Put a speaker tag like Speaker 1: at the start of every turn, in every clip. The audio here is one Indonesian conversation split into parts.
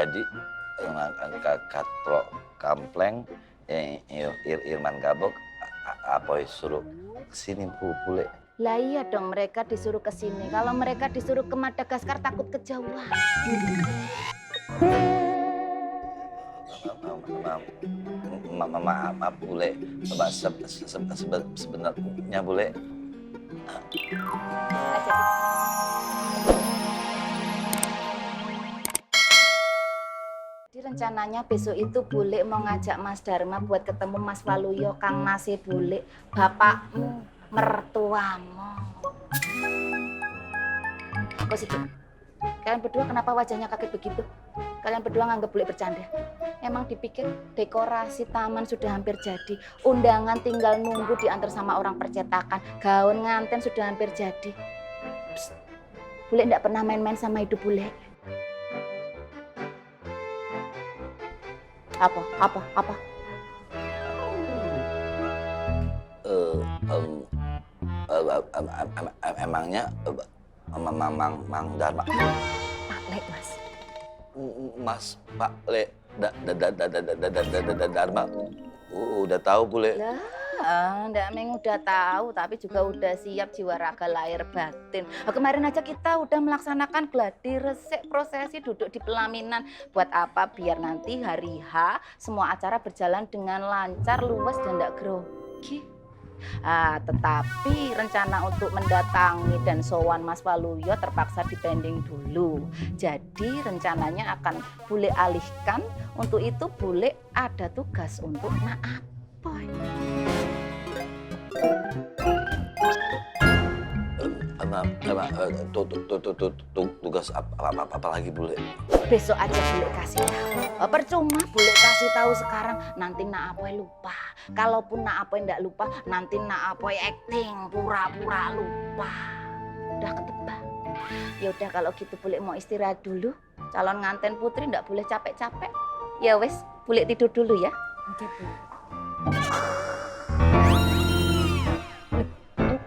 Speaker 1: Jadi katro kampleng Irman Gabok apa suruh kesini pule.
Speaker 2: Lah iya dong, mereka disuruh ke sini. Kalau mereka disuruh ke Madagaskar takut kejauhan.
Speaker 1: Maaf bule, sebenarnya bule.
Speaker 2: Jadi rencananya besok itu Bule mau ngajak Mas Dharma buat ketemu Mas Waluyo, Kang Nasi Bule, bapakmu, mertuamu. Apa sih? Kalian berdua kenapa wajahnya kaget begitu? Kalian berdua nganggap Bule bercanda? Emang dipikir dekorasi taman sudah hampir jadi, undangan tinggal nunggu diantar sama orang percetakan, gaun nganten sudah hampir jadi. Psst. Bule enggak pernah main-main sama hidup Bule. Apa?
Speaker 1: Emangnya Mang Dharma.
Speaker 2: Pak Le, Mas.
Speaker 1: Mas Pak Le Dharma udah tahu bule.
Speaker 2: Lah, ndak meng udah tahu, tapi juga udah siap jiwa raga lahir batin. Nah, kemarin aja kita udah melaksanakan gladi resik, prosesi duduk di pelaminan. Buat apa? Biar nanti hari H semua acara berjalan dengan lancar, luas dan ndak grogi. Tetapi rencana untuk mendatangi dan sowan Mas Waluyo terpaksa dipending dulu. Jadi rencananya akan Bule alihkan. Untuk itu Bule ada tugas untuk Naapoy.
Speaker 1: Tugas apa lagi bule?
Speaker 2: Besok aja Bule kasih tahu. Percuma Bule kasih tahu sekarang, nanti Naapoy lupa. Kalaupun Naapoy ndak lupa, nanti Naapoy acting pura-pura lupa. Udah ketebak. Ya udah kalau gitu Bule mau istirahat dulu. Calon nganten putri ndak boleh capek-capek. Ya wes, Bule tidur dulu ya.
Speaker 3: Oke, Bu.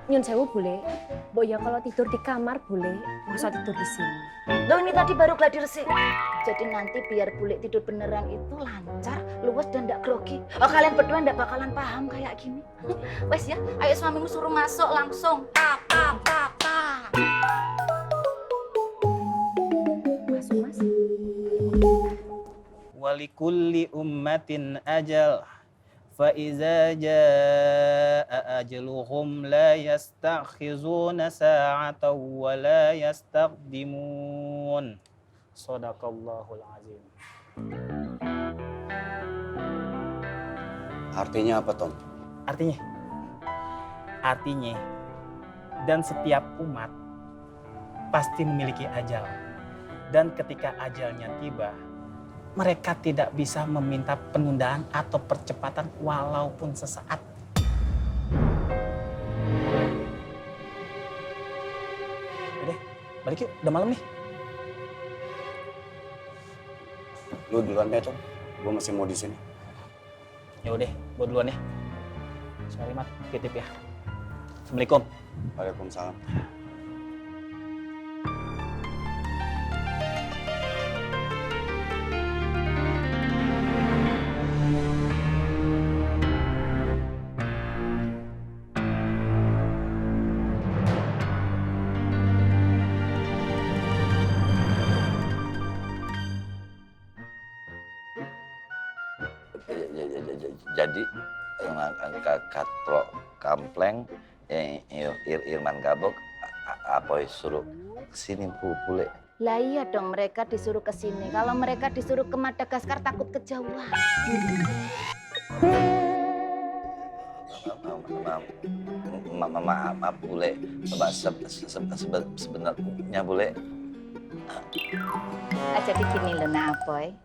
Speaker 3: Nyun sewu Bule. Mbok ya kalau tidur di kamar Bule, masa tidur di sini.
Speaker 2: Loh ini tadi baru gladi resik. Jadi nanti biar Bule tidur beneran itu lancar, luas dan ndak grogi. Oh kalian berdua ndak bakalan paham kayak gini. Wes ya, ayo suamimu suruh masuk langsung.
Speaker 3: Masuk, Mas.
Speaker 4: Walikulli ummatin ajal. فإذا جاء أجلهم لا يستأخرون ساعة ولا يستقدمون صدق الله العظيم.
Speaker 5: Artinya apa, Tom?
Speaker 4: Artinya dan setiap umat pasti memiliki ajal, dan ketika ajalnya tiba mereka tidak bisa meminta penundaan atau percepatan walaupun sesaat. Udah, balik yuk. Udah malam nih.
Speaker 5: Lu duluan deh, Tom. Gue masih mau di sini.
Speaker 4: Ya udah, gua duluan ya. Sorry, Mat. Titip ya. Assalamualaikum.
Speaker 5: Waalaikumsalam.
Speaker 1: Jadi katro kampleng Irman Gabok apa suruh kesini pule.
Speaker 2: Lah iya dong, mereka disuruh ke sini. Kalau mereka disuruh ke Madagaskar takut kejauhan.
Speaker 1: Maaf bule, sebenarnya bule.
Speaker 2: Jadi gini loh Naapoy,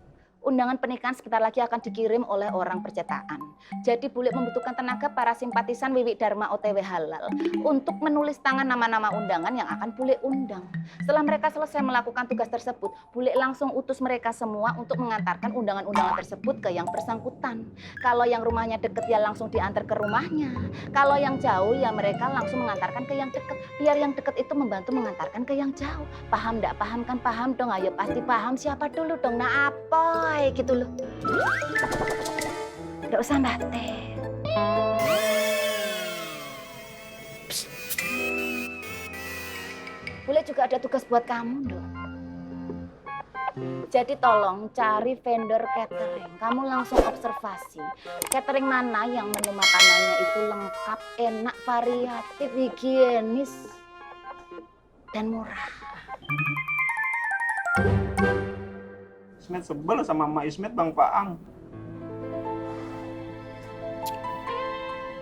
Speaker 2: Undangan pernikahan sebentar lagi akan dikirim oleh orang percetakan. Jadi bule membutuhkan tenaga para simpatisan Wiwik Dharma OTW Halal untuk menulis tangan nama-nama undangan yang akan bule undang. Setelah mereka selesai melakukan tugas tersebut, bule langsung utus mereka semua untuk mengantarkan undangan-undangan tersebut ke yang bersangkutan. Kalau yang rumahnya deket ya langsung diantar ke rumahnya. Kalau yang jauh ya mereka langsung mengantarkan ke yang deket. Biar yang deket itu membantu mengantarkan ke yang jauh. Paham ndak? Paham kan? Paham dong. Ayo pasti paham. Siapa dulu dong? Nah apa? Gitu loh. Nggak usah batin. Boleh juga ada tugas buat kamu dong. Jadi tolong cari vendor catering. Kamu langsung observasi. Catering mana yang menu makanannya itu lengkap, enak, variatif, higienis, dan murah.
Speaker 6: Ismet sebel sama Mak Ismet Bang Faang.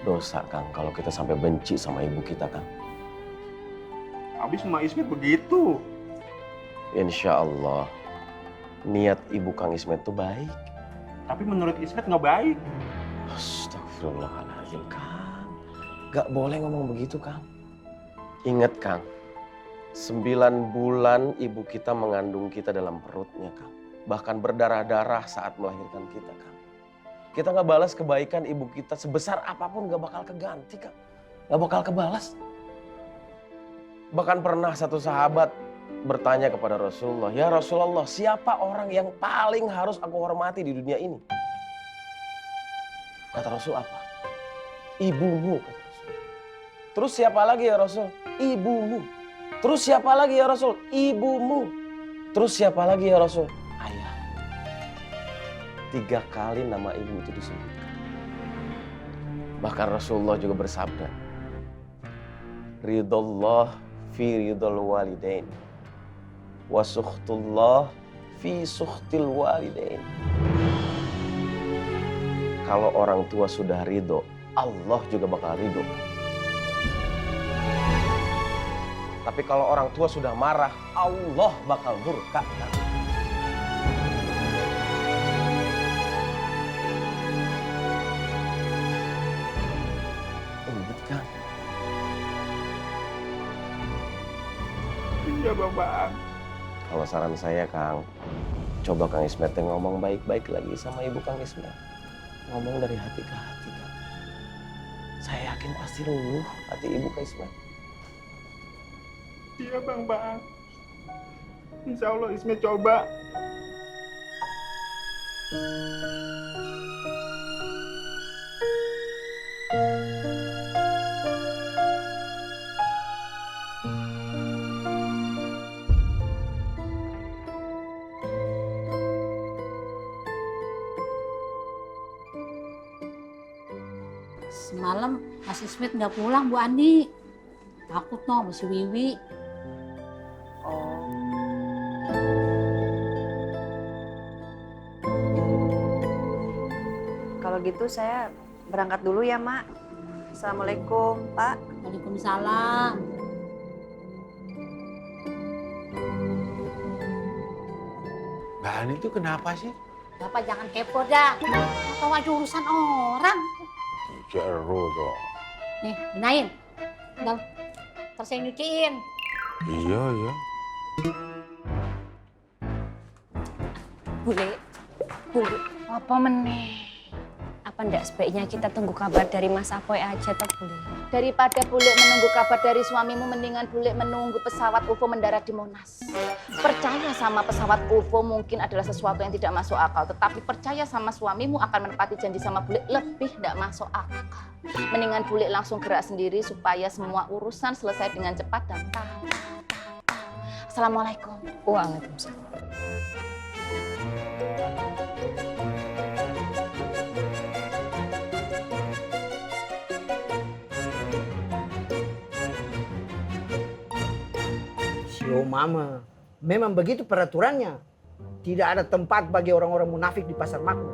Speaker 7: Dosa, Kang, kalau kita sampai benci sama ibu kita, Kang.
Speaker 6: Habis Mak Ismet begitu.
Speaker 7: Insya Allah, niat ibu Kang Ismet itu baik.
Speaker 6: Tapi menurut Ismet nggak baik.
Speaker 7: Astagfirullahaladzim, Kang. Gak boleh ngomong begitu, Kang. Ingat, Kang. 9 bulan ibu kita mengandung kita dalam perutnya, Kang. Bahkan berdarah-darah saat melahirkan kita, Kang. Kita nggak balas kebaikan ibu kita sebesar apapun nggak bakal keganti, Kang. Nggak bakal kebalas. Bahkan pernah satu sahabat bertanya kepada Rasulullah, "Ya Rasulullah, siapa orang yang paling harus aku hormati di dunia ini?" Kata Rasul apa? Ibumu, kata Rasul. Terus siapa lagi ya Rasul? Ibumu. Terus siapa lagi ya Rasul? Ibumu. Terus siapa lagi ya Rasul? Ayah. 3 kali nama ibu itu disebutkan. Bahkan Rasulullah juga bersabda, ridallah fi ridal walidain, wa sukhtullah fi sukhtil walidain. Kalau orang tua sudah ridho, Allah juga bakal ridho. Tapi kalau orang tua sudah marah, Allah bakal murka. Ingat, Kang.
Speaker 6: Iya Bang Faang.
Speaker 7: Kalau saran saya, Kang, coba Kang Ismet ngomong baik-baik lagi sama ibu Kang Ismet. Ngomong dari hati ke hati, Kang. Saya yakin pasti luluh hati ibu Kang Ismet.
Speaker 6: Iya Bang Faang. Insya Allah Ismet coba.
Speaker 8: Semalam Mas Ismet nggak pulang, Bu Andi. Takut no, masih Wiwi.
Speaker 9: Kalau gitu saya berangkat dulu ya, Mak. Assalamualaikum, Pak.
Speaker 8: Waalaikumsalam.
Speaker 10: Mbak Ani itu kenapa sih?
Speaker 8: Bapak jangan kepo dah. Atau aja urusan orang.
Speaker 10: Jeru dong.
Speaker 8: Nih, benain. Dal, ntar saya nyuciin.
Speaker 10: Iya, iya.
Speaker 3: Bule,
Speaker 2: Apa meneh?
Speaker 3: apa ndak sebaiknya kita tunggu kabar dari Mas Apoy aja toh, Bule?
Speaker 2: Daripada bule menunggu kabar dari suamimu, mendingan bule menunggu pesawat UFO mendarat di Monas. Percaya sama pesawat UFO mungkin adalah sesuatu yang tidak masuk akal, tetapi percaya sama suamimu akan menepati janji sama bule lebih tidak masuk akal. Mendingan bule langsung gerak sendiri supaya semua urusan selesai dengan cepat dan Assalamualaikum.
Speaker 3: Waalaikumsalam.
Speaker 11: Yo mama, memang begitu peraturannya. Tidak ada tempat bagi orang-orang munafik di pasar makmur.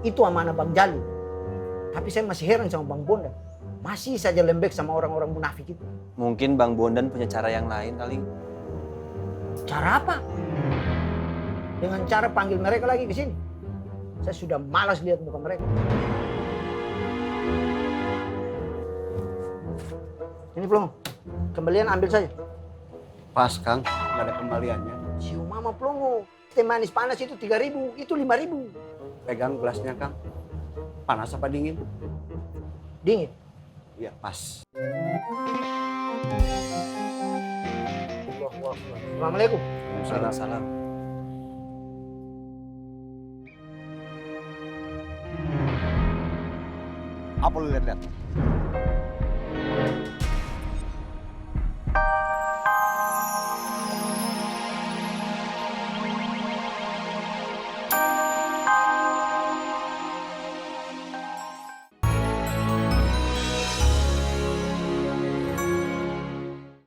Speaker 11: Itu amanah Bang Jali. Tapi saya masih heran sama Bang Bondan. Masih saja lembek sama orang-orang munafik itu.
Speaker 12: Mungkin Bang Bondan punya cara yang lain kali.
Speaker 11: Cara apa? dengan cara panggil mereka lagi ke sini. Saya sudah malas lihat muka mereka. Ini Plongo, kembalian ambil saja.
Speaker 5: Pas, Kang. Nggak ada kembaliannya.
Speaker 11: Siu mama Plongo, teh manis panas itu 3.000, itu 5.000.
Speaker 5: Pegang gelasnya, Kang. Panas apa dingin?
Speaker 11: Dingin.
Speaker 5: Iya, pas.
Speaker 11: Assalamualaikum.
Speaker 5: Salam. Apa lu lihat-lihat?